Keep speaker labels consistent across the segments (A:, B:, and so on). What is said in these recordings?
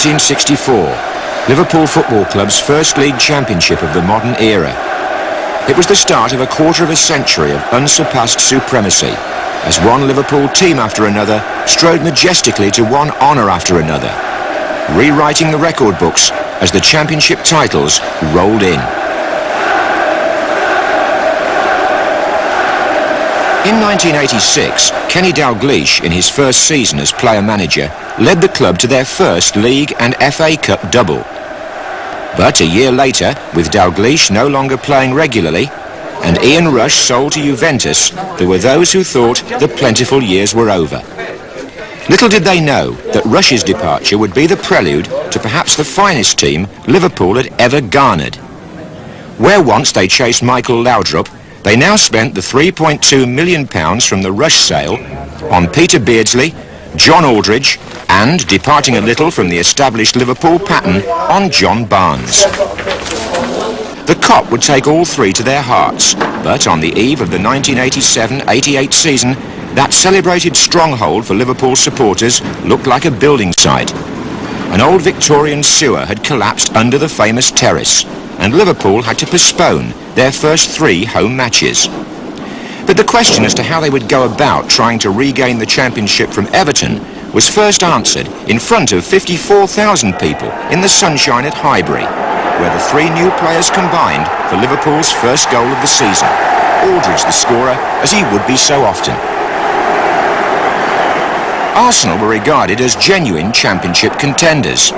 A: 1964, Liverpool Football Club's first league championship of the modern era. It was the start of a quarter of a century of unsurpassed supremacy, as one Liverpool team after another strode majestically to one honour after another, rewriting the record books as the championship titles rolled in. In 1986, Kenny Dalglish, in his first season as player-manager, led the club to their first League and FA Cup double. But a year later, with Dalglish no longer playing regularly, and Ian Rush sold to Juventus, there were those who thought the plentiful years were over. Little did they know that Rush's departure would be the prelude to perhaps the finest team Liverpool had ever garnered. Where once they chased Michael Laudrup, they now spent the £3.2 million from the Rush sale on Peter Beardsley, John Aldridge, and, departing a little from the established Liverpool pattern, on John Barnes. The Kop would take all three to their hearts, but on the eve of the 1987-88 season, that celebrated stronghold for Liverpool supporters looked like a building site. An old Victorian sewer had collapsed under the famous terrace, and Liverpool had to postpone their first 3 home matches. But the question as to how they would go about trying to regain the championship from Everton was first answered in front of 54,000 people in the sunshine at Highbury, where the 3 new players combined for Liverpool's first goal of the season, Aldridge the scorer, as he would be so often. Arsenal were regarded as genuine championship contenders,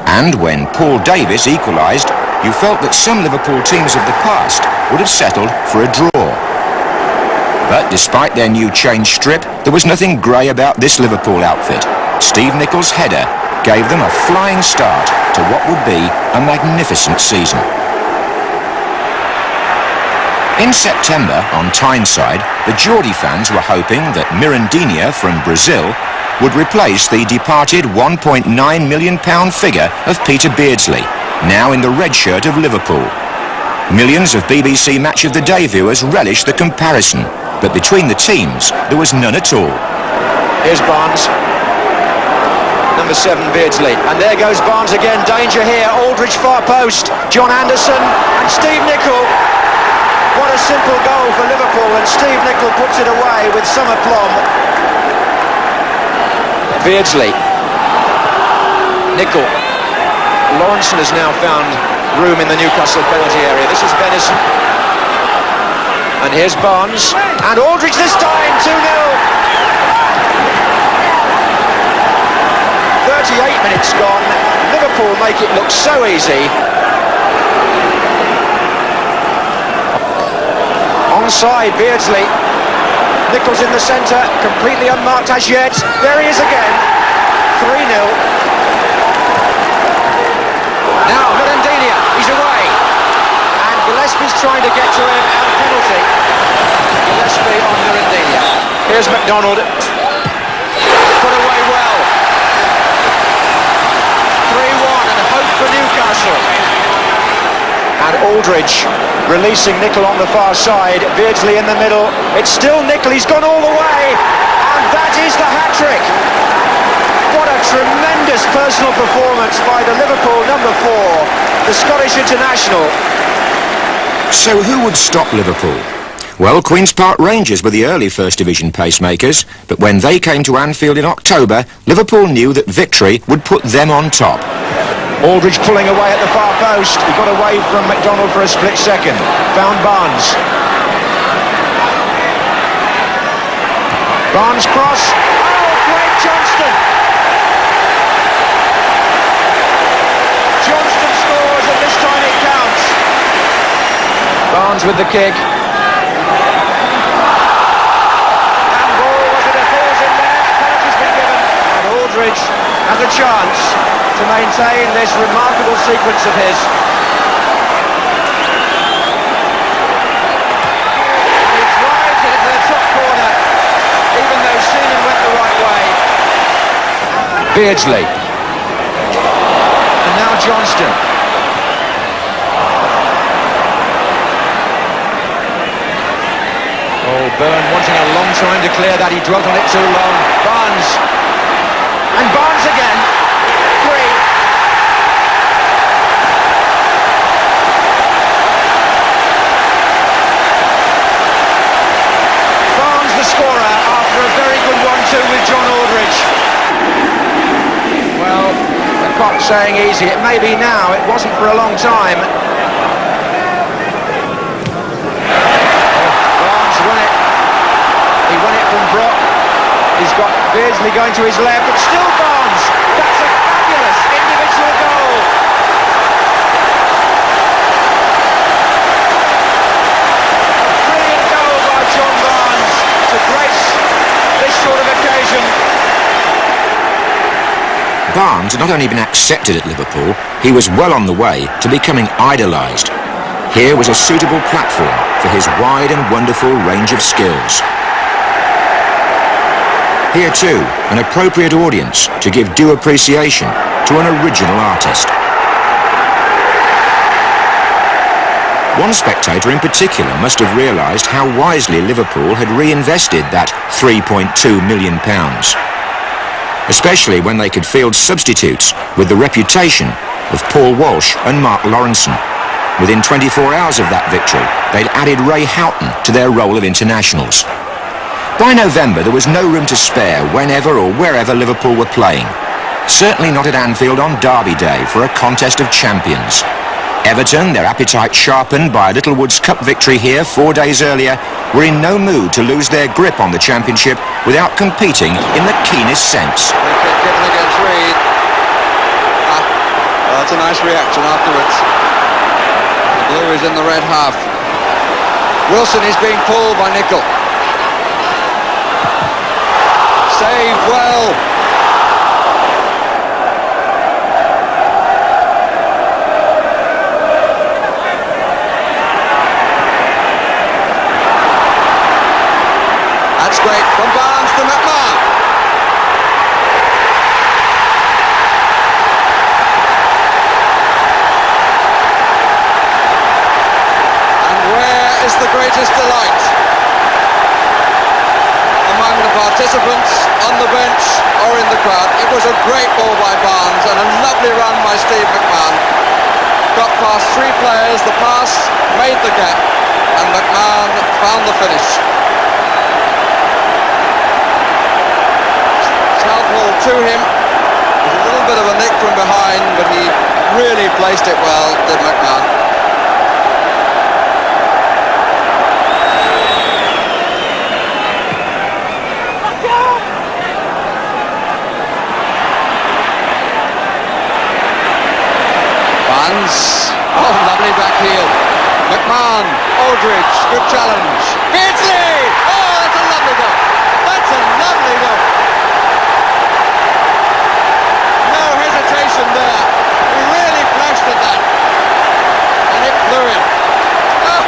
A: and when Paul Davis equalised, you felt that some Liverpool teams of the past would have settled for a draw. But despite their new changed strip, there was nothing grey about this Liverpool outfit. Steve Nicholls' header gave them a flying start to what would be a magnificent season. In September, on Tyneside, the Geordie fans were hoping that Mirandinha from Brazil would replace the departed £1.9 million figure of Peter Beardsley, now in the red shirt of Liverpool. Millions of BBC Match of the Day viewers relished the comparison, but between the teams there was none at all.
B: Here's Barnes, number 7 Beardsley, and there goes Barnes again, danger here, Aldridge far post, John Anderson and Steve Nicol. What a simple goal for Liverpool, and Steve Nicol puts it away with some aplomb. Beardsley, Nicol. Lawrenson has now found room in the Newcastle penalty area. This is Benison. And here's Barnes. And Aldridge this time, 2-0. 38 minutes gone. Liverpool make it look so easy. Onside, Beardsley. Nicholls in the centre, completely unmarked as yet. There he is again. 3-0. Now Mirandinha, he's away, and Gillespie's trying to get to him, and a penalty. Gillespie on Mirandinha. Here's McDonald, put away well. 3-1, and hope for Newcastle. And Aldridge releasing Nicol on the far side, Beardsley in the middle. It's still Nicol, he's gone all the way, and that is the hat-trick. What a tremendous personal performance by the Liverpool number 4, the Scottish international.
A: So who would stop Liverpool? Well, Queen's Park Rangers were the early First Division pacemakers, but when they came to Anfield in October, Liverpool knew that victory would put them on top.
B: Aldridge pulling away at the far post. He got away from McDonald for a split second. Found Barnes. Barnes cross. Oh, great Johnston! Johnston scores, and this time it counts. Barnes with the kick. Handball, was it a falls in there? Penalty's been given. And Aldridge has a chance to maintain this remarkable sequence of his. And he drives it into the top corner, even though Seaman went the right way. Beardsley. And now Johnston. Oh, Byrne wanting a long time to clear that. He dwelt on it too long. Barnes. And Barnes again. 3. saying easy. It may be now. It wasn't for a long time. Barnes won it. He won it from Brock. He's got Beardsley going to his left. It's still Barnes. That's a fabulous individual goal. A brilliant goal by John Barnes to grace this sort of occasion.
A: Barnes had not only been accepted at Liverpool, he was well on the way to becoming idolised. Here was a suitable platform for his wide and wonderful range of skills. Here too, an appropriate audience to give due appreciation to an original artist. One spectator in particular must have realised how wisely Liverpool had reinvested that £3.2 million, especially when they could field substitutes with the reputation of Paul Walsh and Mark Lawrenson. Within 24 hours of that victory, they'd added Ray Houghton to their role of internationals. By November, there was no room to spare whenever or wherever Liverpool were playing. Certainly not at Anfield on Derby Day for a contest of champions. Everton, their appetite sharpened by a Littlewoods Cup victory here 4 days earlier, were in no mood to lose their grip on the championship without competing in the keenest sense.
C: Given against Reed. That's a nice reaction afterwards. The blue is in the red half. Wilson is being pulled by Nicol. Saved well. That's great. From Barnes to McMahon. And where is the greatest delight? Among the participants, on the bench or in the crowd. It was a great ball by Barnes and a lovely run by Steve McMahon. Got past three players, the pass made the gap and McMahon found the finish. Southall to him, with a little bit of a nick from behind, but he really placed it well, did McMahon. Oh, lovely back heel. McMahon, Aldridge, good challenge. Beardsley! Oh, that's a lovely goal. That's a lovely goal. No hesitation there. He really flashed at that. And it flew in. Oh,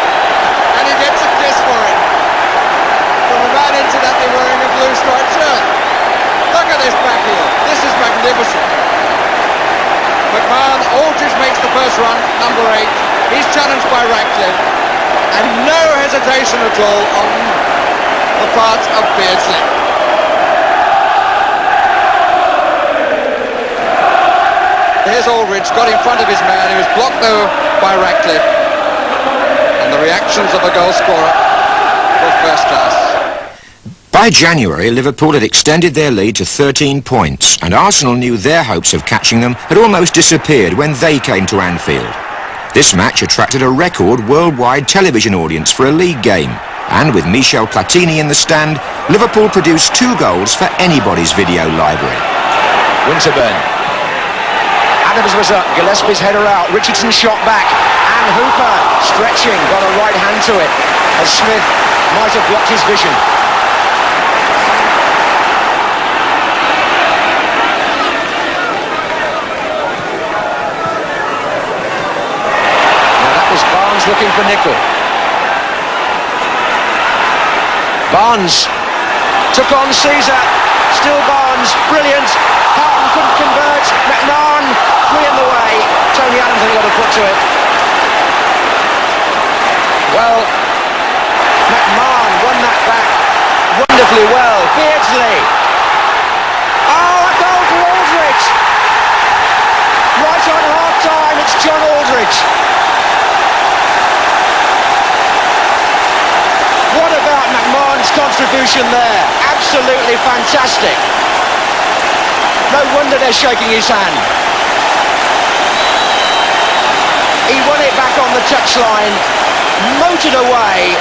C: and he gets a kiss for it. From a man incidentally wearing a blue striped shirt. Look at this back heel. This is magnificent. McMahon, Aldridge makes the first run, number 8. He's challenged by Ratcliffe. And no hesitation at all on the part of Beardsley. Here's Aldridge, got in front of his man, he was blocked though by Ratcliffe. And the reactions of a goal scorer were first class.
A: By January, Liverpool had extended their lead to 13 points, and Arsenal knew their hopes of catching them had almost disappeared when they came to Anfield. This match attracted a record worldwide television audience for a league game, and with Michel Platini in the stand, Liverpool produced 2 goals for anybody's video library.
B: Winterburn. Adams was up, Gillespie's header out, Richardson shot back, and Hooper stretching, got a right hand to it, as Smith might have blocked his vision. Looking for Nicol. Barnes took on Caesar. Still Barnes, brilliant. Houghton couldn't convert. McMahon free in the way. Tony Adams only got a foot to it. Well, McMahon won that back wonderfully well. Beardsley. Oh, a goal for Aldridge. Right on half time, it's John Aldridge. What about McMahon's contribution there? Absolutely fantastic. No wonder they're shaking his hand. He won it back on the touchline, motored away,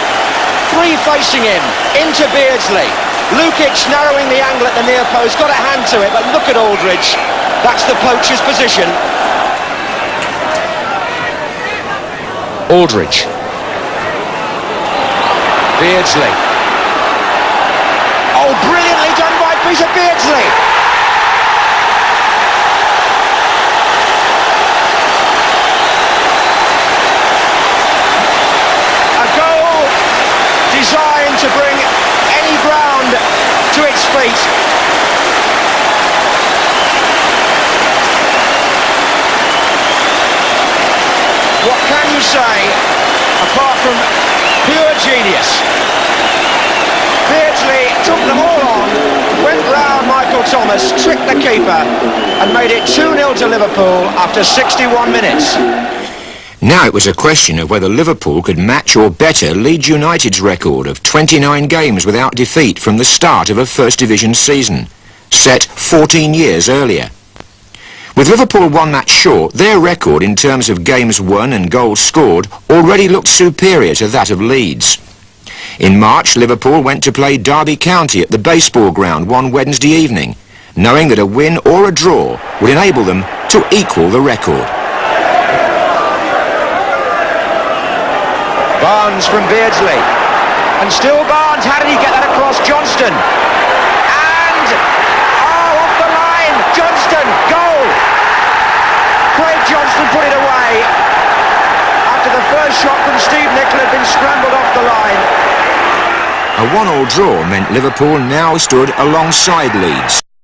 B: three facing him, into Beardsley. Lukic narrowing the angle at the near post, got a hand to it, but look at Aldridge. That's the poacher's position. Aldridge. Beardsley. Oh, brilliantly done by Peter Beardsley. A goal designed to bring any ground to its feet. What can you say, apart from pure genius? Beardsley took them all on, went round Michael Thomas, tricked the keeper, and made it 2-0 to Liverpool after 61 minutes.
A: Now it was a question of whether Liverpool could match or better Leeds United's record of 29 games without defeat from the start of a First Division season, set 14 years earlier. With Liverpool one match short, their record in terms of games won and goals scored already looked superior to that of Leeds. In March, Liverpool went to play Derby County at the baseball ground one Wednesday evening, knowing that a win or a draw would enable them to equal the record.
B: Barnes from Beardsley. And still Barnes. How did he get that across? Johnston. And... oh, off the line. Johnston. Goal. Craig Johnston put it away after the first shot from Steve Nicol had been scrambled off the line.
A: A 1-1 draw meant Liverpool now stood alongside Leeds.